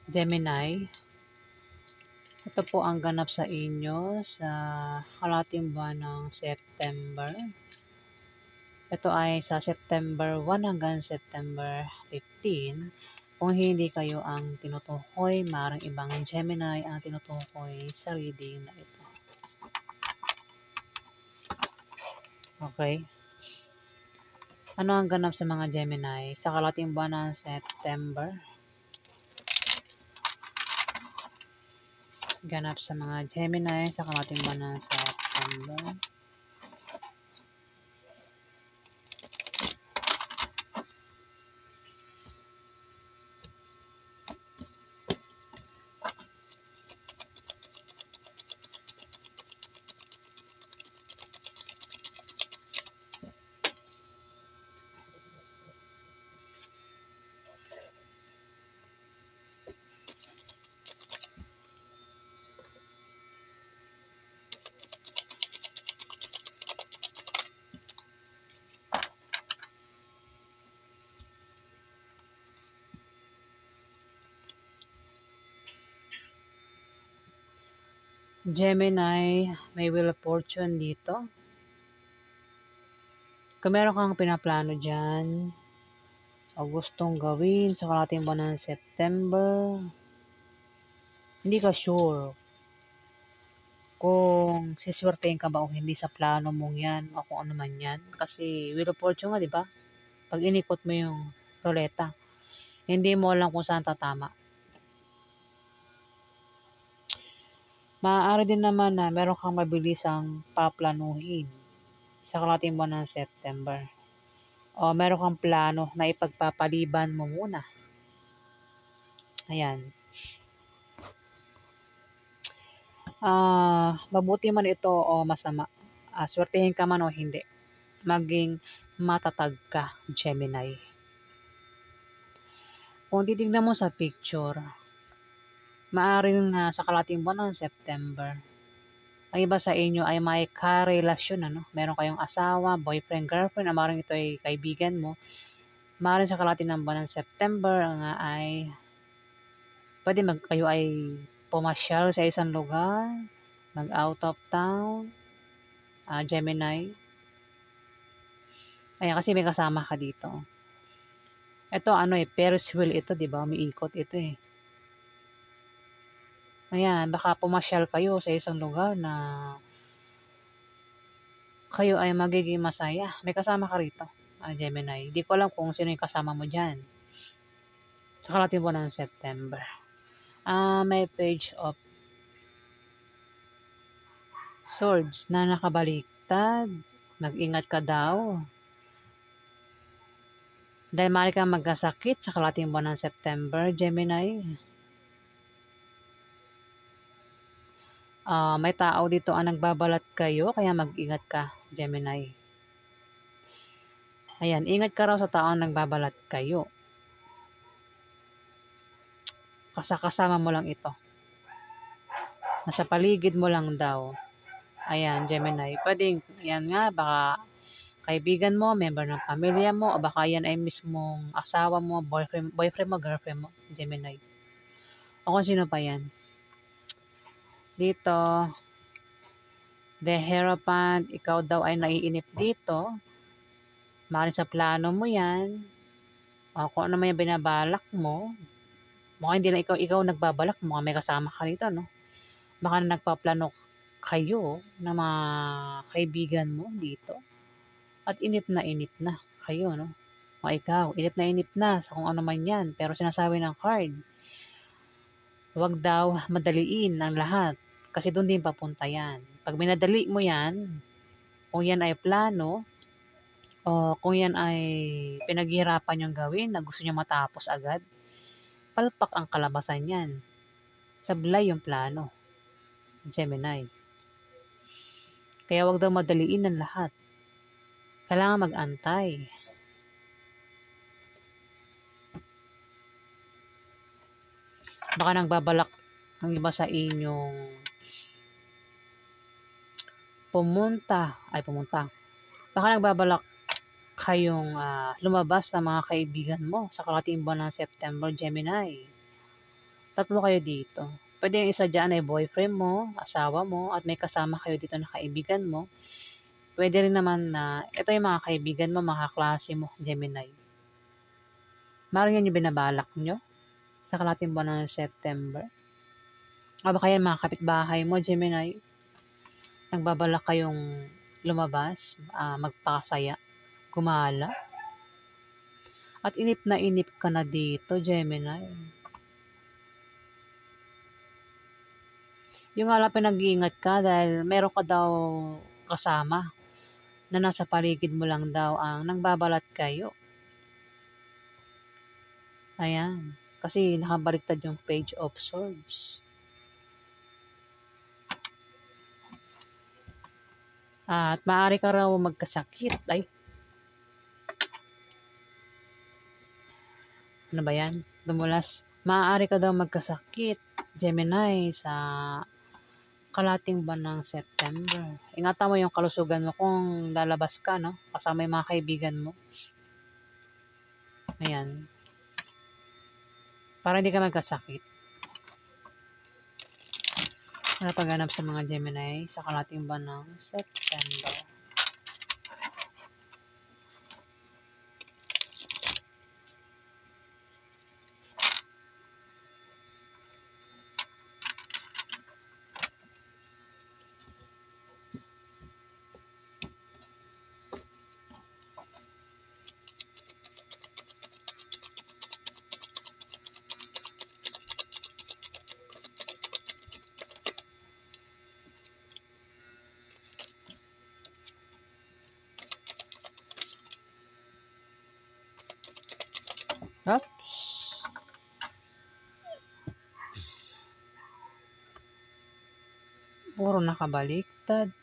Gemini, ito po ang ganap sa inyo sa kalahating buwan ng September. Ito ay sa September 1 hanggang September 15. Kung hindi kayo ang tinutukoy, maaaring ibang Gemini ang tinutukoy sa reading na ito. Okay? Ano ang ganap sa mga Gemini sa kalahating buwan ng September? Ganap sa mga Gemini sa kalahating buwan ng September. Gemini, may Wheel of Fortune dito. Kung meron kang pinaplano dyan, o gustong gawin sa kalahating buwan ng September, hindi ka sure kung siswertein ka ba o hindi sa plano mong yan o kung ano man yan. Kasi Wheel of Fortune nga, di ba? Pag inikot mo yung ruleta, hindi mo alam kung saan tatama. Maaari din naman na meron kang mabilisang paplanuhin sa kalahating buwan ng September. O meron kang plano na ipagpapaliban mo muna. Ayan. Mabuti man ito o masama. Swertehin ka man o hindi. Maging matatag ka, Gemini. Kung titignan mo sa picture, maaaring sa kalahating buwan ng September, ang iba sa inyo ay may karelasyon, ano? Meron kayong asawa, boyfriend, girlfriend, maaaring ito ay kaibigan mo. Maaaring sa kalahating ng buwan ng September nga ay pwede kayo ay pumasyal sa isang lugar, mag out of town, Gemini. Ayan, kasi may kasama ka dito. Ito Ferris wheel ito, 'di ba? Umiikot ito eh. Ayan, baka pumasyal kayo sa isang lugar na kayo ay magiging masaya. May kasama ka rito, Gemini. Hindi ko alam kung sino yung kasama mo diyan. Sa kalahating buwan ng September. May Page of Swords na nakabaliktad. Mag-ingat ka daw. Dahil maaari kang magkasakit sa kalahating buwan ng September, Gemini. May tao dito ang nagbabalat kayo, kaya mag-ingat ka, Gemini. Ayan, ingat ka raw sa tao ang nagbabalat kayo. Kasama mo lang ito. Nasa paligid mo lang daw. Ayan, Gemini. Pwedeng, yan nga, baka kaibigan mo, member ng pamilya mo, o baka yan ay mismong asawa mo, boyfriend mo, girlfriend mo, Gemini. O kung sino pa yan. Dito, the Hierophant, ikaw daw ay naiinip dito. Maaaring sa plano mo yan. O kung ano man yung binabalak mo. Mukhang hindi na ikaw nagbabalak. Mukhang may kasama ka rito, no? Baka nagpaplano kayo ng mga kaibigan mo dito. At inip na kayo, no? O ikaw, inip na sa kung ano man yan. Pero sinasabi ng card, huwag daw madaliin ang lahat. Kasi doon din papunta yan. Pag minadali mo yan, kung yan ay plano, o kung yan ay pinaghihirapan yung gawin na gusto nyo matapos agad, palpak ang kalabasan yan. Sablay yung plano, Gemini. Kaya wag daw madaliin ang lahat. Kailangan mag-antay. Baka nagbabalak ang iba sa inyong pumunta. Baka nagbabalak kayong lumabas sa mga kaibigan mo sa kalahating buwan ng September, Gemini. Tatlo kayo dito. Pwede yung isa diyan ay boyfriend mo, asawa mo, at may kasama kayo dito na kaibigan mo. Pwede rin naman na ito yung mga kaibigan mo, mga kaklase mo, Gemini. Maaaring yan yung binabalak nyo sa kalahating buwan ng September. O baka yan mga kapitbahay mo, Gemini. Nagbabalak kayong lumabas, magpakasaya, gumala. At inip na inip ka na dito, Gemini. Yung nga lang pinag-iingat ka dahil meron ka daw kasama na nasa paligid mo lang daw ang nangbabalat kayo. Ayan. Kasi nakabaliktad yung Page of Swords. At maaari ka raw magkasakit. Ay, ano ba yan? Dumulas. Maaari ka daw magkasakit, Gemini, sa kalating buwan ng September. Ingatan mo yung kalusugan mo kung lalabas ka, no? Kasama yung mga kaibigan mo. Ayan. Para hindi ka magkasakit. Ano pagganap sa mga Gemini sa kalating buwan ng September? Oops. Puro nakabaliktad.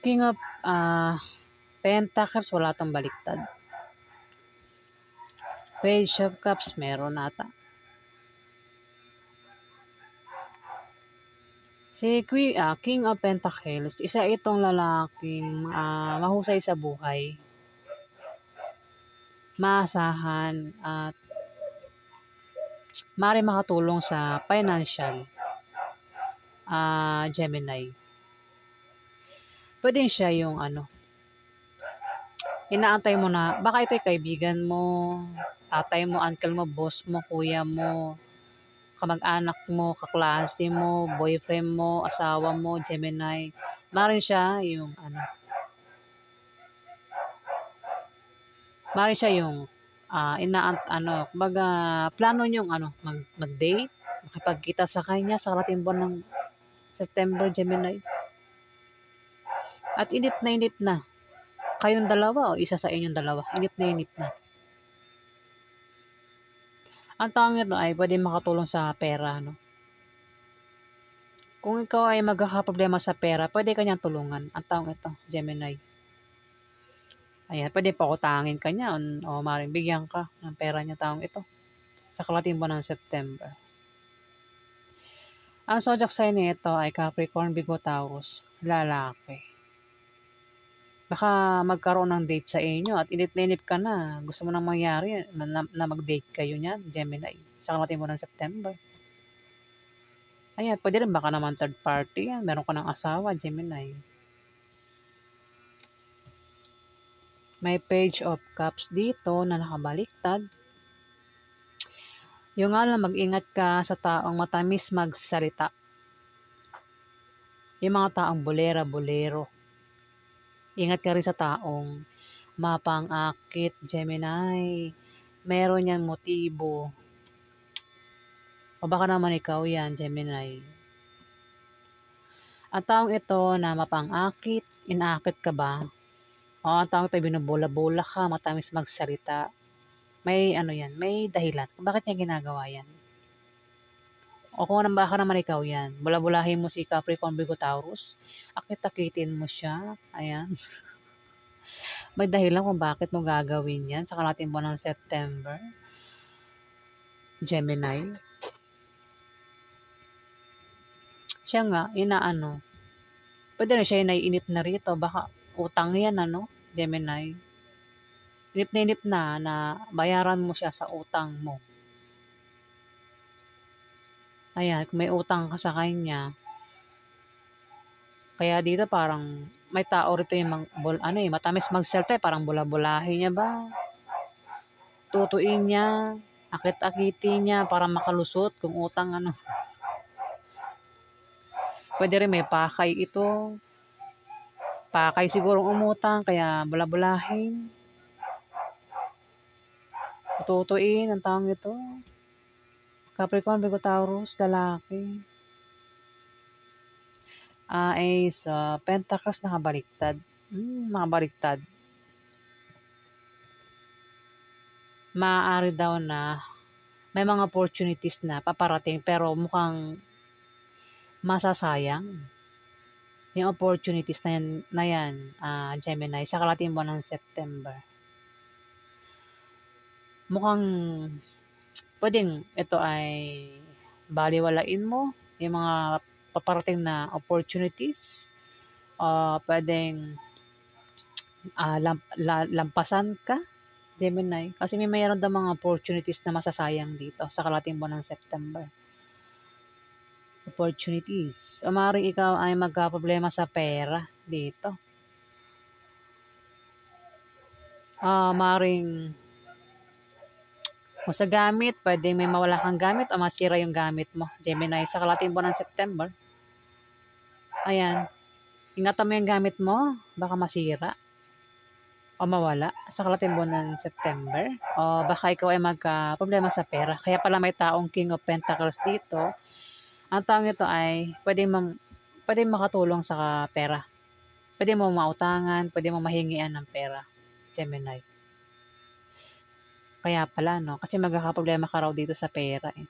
King of Pentacles, wala tong baliktad. Page of Cups, meron nata. Si King of Pentacles, isa itong lalaking mahusay sa buhay. Maasahan at maaari makatulong sa financial. Gemini. Pwede siya yung inaantay mo na, baka ito'y kaibigan mo, tatay mo, uncle mo, boss mo, kuya mo, kamag-anak mo, kaklase mo, boyfriend mo, asawa mo, Gemini. Maaaring siya yung maaaring siya yung kumbaga plano niyong mag-date, makipagkita sa kanya sa kalating buwan ng September, Gemini. At inip na kayong dalawa o isa sa inyong dalawa, inip na. Ang taong ito ay pwede makatulong sa pera, no? Kung ikaw ay magkakaproblema sa pera, pwede kanyang tulungan. Ang taong ito, Gemini. Ayan, pwede pa utangin ka niya o maring bigyan ka ng pera niya taong ito sa kalating buwan ng September. Ang zodiac sign nito ay Capricorn, Virgo, Taurus, lalaki. Baka magkaroon ng date sa inyo at inip na inip ka na. Gusto mo nang mangyari na mag-date kayo niyan, Gemini, sa kalating buwan ng September. Ayan, pwede rin baka naman third party yan. Meron ka ng asawa, Gemini. May Page of Cups dito na nakabaliktad. Yung nga lang, mag-ingat ka sa taong matamis magsalita. Yung mga taong bolero. Ingat ka rin sa taong mapang-akit, Gemini. Meron yan motibo. O baka naman ikaw yan, Gemini. Ang taong ito na mapang-akit, inaakit ka ba? O ang taong ito binubola-bola ka, matamis magsalita. May may dahilan kung bakit niya ginagawa yan. O kung baka naman ikaw yan, bula-bulahin mo si Capricorn, Virgo, Taurus, akit-akitin mo siya, ayan. May dahilan kung bakit mo gagawin yan sa kalating buwan ng September, Gemini. Siya nga, pwede na siya naiinip na rito, baka utang yan, Gemini. inip na bayaran mo siya sa utang mo. Ayan, kung may utang ka sa kanya, kaya dito parang may tao rito yung matamis magsalita, parang bula-bulahin niya ba, tutuin niya, akit-akitin niya para makalusot kung utang ano. Pwede rin may pakay ito. Pakay sigurong umutang kaya bula-bulahin. Tutuin ang tawag ito. Capricorn, Virgo, Taurus, lalaki. Ace, Pentacles nakabaliktad. Nakabaliktad. Maaari daw na may mga opportunities na paparating pero mukhang masasayang. Yung opportunities na yan, Gemini, sa kalating buwan ng September. Mukhang pwedeng ito ay baliwalain mo yung mga paparating na opportunities. Pwedeng lampasan ka, Gemini. Kasi may mayroon daw mga opportunities na masasayang dito sa kalating buwan ng September. Opportunities. O maaaring ikaw ay magkaproblema sa pera dito. Maaaring kung sa gamit, pwedeng may mawala kang gamit o masira yung gamit mo, Gemini, sa kalating buwan ng September. Ayan. Ingatan mo yung gamit mo, baka masira o mawala sa kalating buwan ng September. O baka ikaw ay magka-problema sa pera. Kaya pala may taong King of Pentacles dito. Ang taong ito ay pwedeng makatulong sa pera. Pwede mo mautangan, pwede mo mahingian ng pera, Gemini. Kaya pala, no? Kasi magkakaproblema ka raw dito sa pera, eh.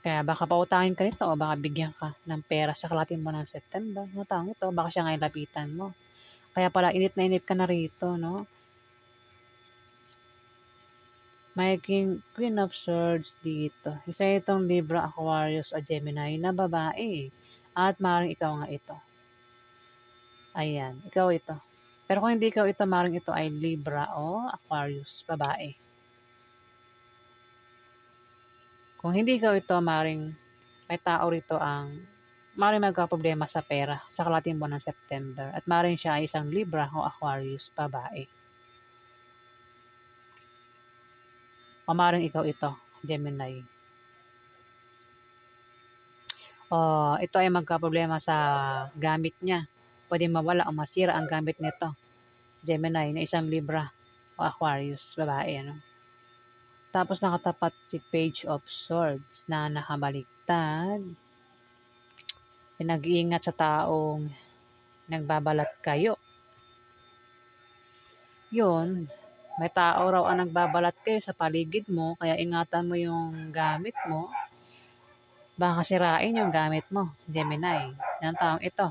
Kaya baka pautangin ka nito o baka bigyan ka ng pera sa kalating buwan ng September. Ang taong ito, baka siya ngayon lapitan mo. Kaya pala, init na init ka na rito, no? May Queen of Swords dito. Isa itong Libra, Aquarius, o Gemini na babae. At maaaring ikaw nga ito. Ayan, ikaw ito. Pero kung hindi ikaw ito, maaaring ito ay Libra o Aquarius, babae. Kung hindi ikaw ito, maaaring may tao rito ang maaaring magkaproblema sa pera sa kalating buwan ng September. At maaaring siya ay isang Libra o Aquarius, babae. O maaaring ikaw ito, Gemini. Ito ay magkaproblema sa gamit niya. Pwede mawala o masira ang gamit nito, Gemini, na isang Libra o Aquarius, babae. Ano? Tapos nakatapat si Page of Swords na nakabaliktad. Pinag-iingat sa taong nagbabalat kayo. Yun, may tao raw ang nagbabalat kayo sa paligid mo, kaya ingatan mo yung gamit mo. Baka sirain yung gamit mo, Gemini, ng taong ito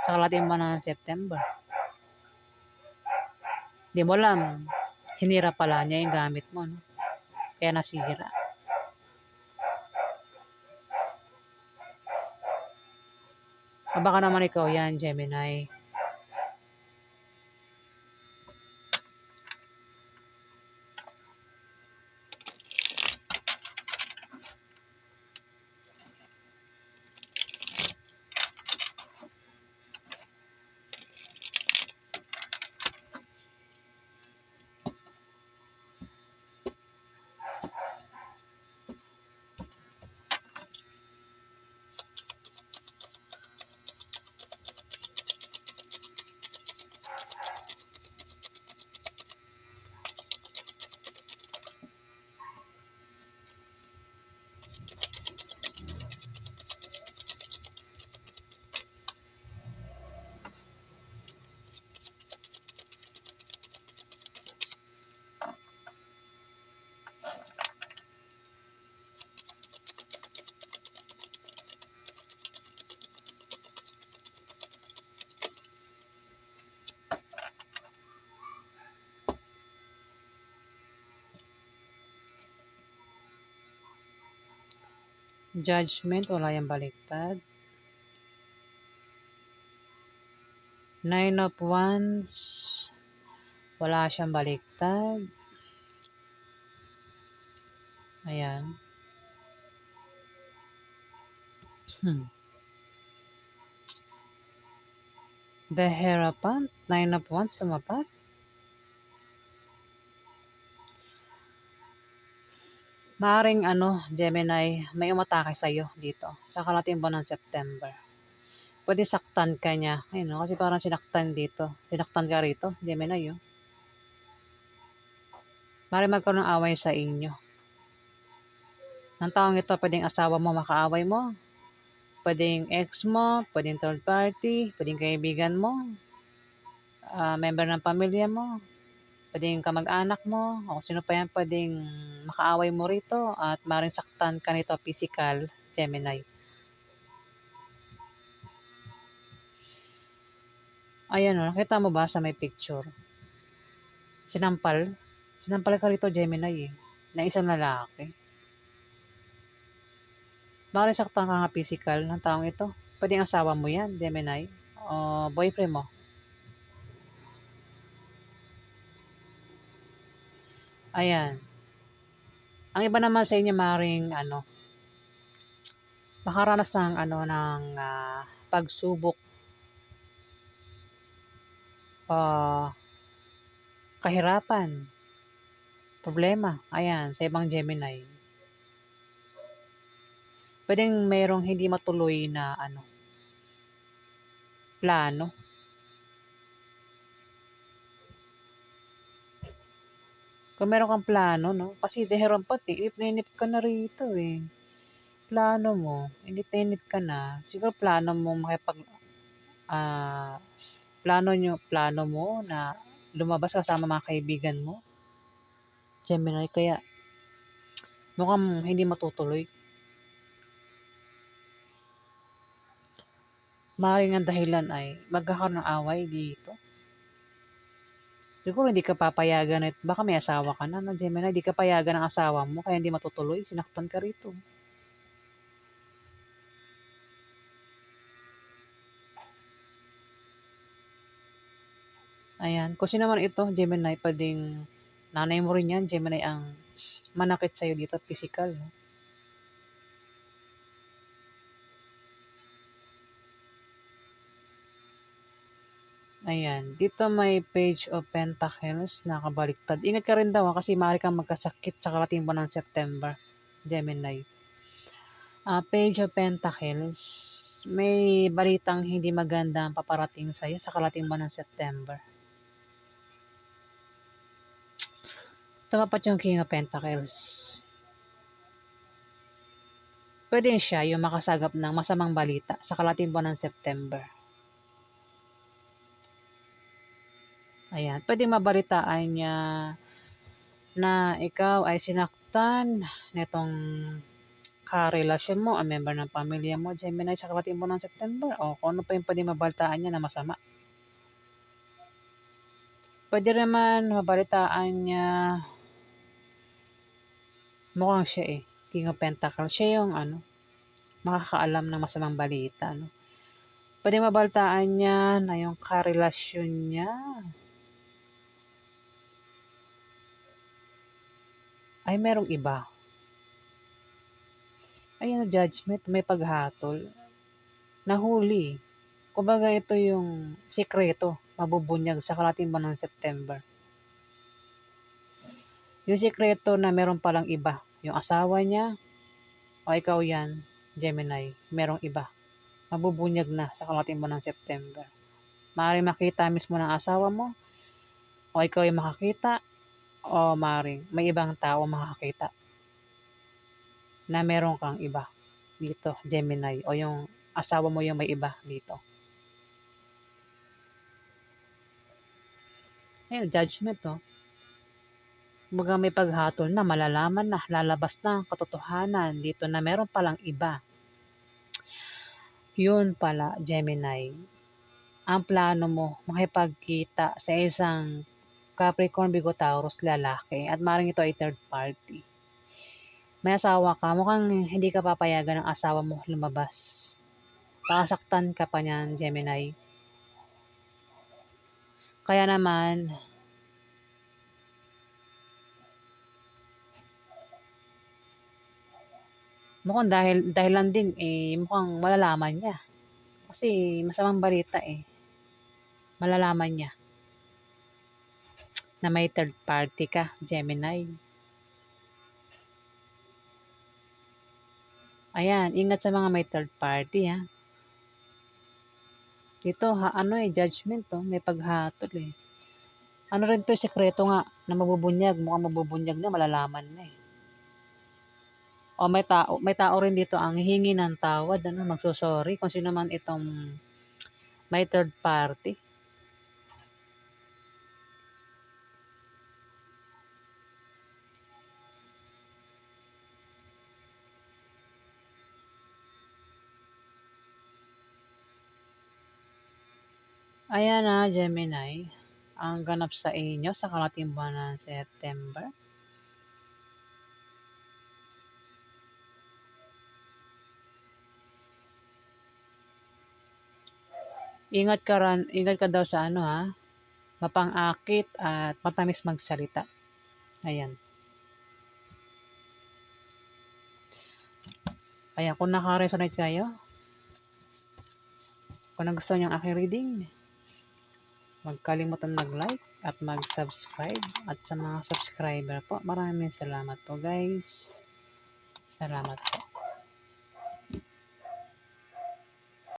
sa kalating buwan ng September. Di mo alam, sinira pala niya yung gamit mo, no? Kaya nasira. O baka naman ikaw yan, Gemini. Judgment, wala yung baliktad. Nine of Wands. Wala siyang baliktad. Ayan. The Hierophant. Nine of Wands tumapat. Maaring Gemini, may umatake sa'yo dito sa kalating buwan ng September. Pwede saktan ka niya. Ayun, kasi parang sinaktan dito. Sinaktan ka rito, Gemini, oh. Maaring magkaroon ng away sa inyo. Ng taong ito, pwedeng asawa mo makaaway mo. Pwedeng ex mo, pwedeng third party, pwedeng kaibigan mo, member ng pamilya mo, pwedeng kamag-anak mo, o sino pa yan pwedeng makaaway mo rito at maring saktan ka nito physical, Gemini. Ayan o, nakita mo ba sa may picture? Sinampal. Sinampal ka rito, Gemini, na isang lalaki. Baka saktan ka nga physical ng taong ito. Pwedeng asawa mo yan, Gemini, o boyfriend mo. Ayan. Ang iba naman sa inyo maring makaranas ng pagsubok, kahirapan, problema, ayan, sa ibang Gemini. Pwedeng mayroong hindi matuloy na plano. Kung meron kang plano, no? Kasi deheron pati, inip na inip ka na rito eh. Plano mo, inip na inip ka na. Siguro ah, plano mo na lumabas kasama mga kaibigan mo, Gemini, kaya mukhang hindi matutuloy. Maaaring ang dahilan ay magkakaroon ng away dito. Siguro hindi ka papayagan at baka may asawa ka na, no, Gemini, hindi ka payagan ng asawa mo kaya hindi matutuloy, sinaktan ka rito. Ayan, kung sino man ito, Gemini, pwedeng nanay mo rin yan, Gemini, ang manakit sa'yo dito, physical. No? Ayan, dito may Page of Pentacles na kabaliktad. Ingat ka rin daw kasi maaari kang magkasakit sa karating buwan ng September, Gemini. Page of Pentacles, may balitang hindi maganda ang paparating sa'yo sa karating buwan ng September. Tumapat yung King of Pentacles. Pwede siya yung makasagap ng masamang balita sa kalating buwan ng September. Ayan, pwede mabalitaan niya na ikaw ay sinaktan nitong karelasyon mo, ang member ng pamilya mo, Gemini, sa kalating buwan ng September. O kung ano pa yung pwede mabalitaan niya na masama. Pwede naman mabalitaan niya, mukhang siya King of Pentacles. Siya yung makakaalam ng masamang balita. No? Pwede mabalitaan niya na yung karelasyon niya ay merong iba. Ayan, judgment, may paghatol. Nahuli. Kumbaga ito yung sikreto, mabubunyag sa kalating buwan ng September. Yung sikreto na meron palang iba. Yung asawa niya, o ikaw yan, Gemini, merong iba. Mabubunyag na sa kalating buwan ng September. Maaaring makita mismo ng asawa mo, o ikaw yung makakita, o maaaring may ibang tao makakita na meron kang iba dito, Gemini, o yung asawa mo yung may iba dito. Ayun, judgment, no? Kumbaga may paghatol na, malalaman na, lalabas na ang katotohanan dito na meron palang iba. Yun pala, Gemini. Ang plano mo, makipagkita sa isang Capricorn, Virgo, Taurus, lalaki. At maring ito ay third party. May asawa ka, mukhang hindi ka papayagan ng asawa mo lumabas. Pakasaktan ka pa niyan, Gemini. Kaya naman, mukhang dahil lang din, mukhang malalaman niya. Kasi masamang balita malalaman niya na may third party ka, Gemini. Ayan, ingat sa mga may third party ha. Dito judgment may paghatol Ano rin 'to, sekreto nga na mabubunyag, mukhang mabubunyag na, malalaman na O may tao rin dito ang hihingi ng tawad, magso-sorry kung sino man itong may third party. Ayan Gemini, ang ganap sa inyo sa karating buwan ng September. Ingat ka daw sa mapang-akit at matamis magsalita. Ayan. Ayan, kung naka-resonate kayo, kung nagustuhan niyo ang aking reading, huwag kalimutan mag-like at mag-subscribe. At sa mga subscriber po, maraming salamat po guys. Salamat po.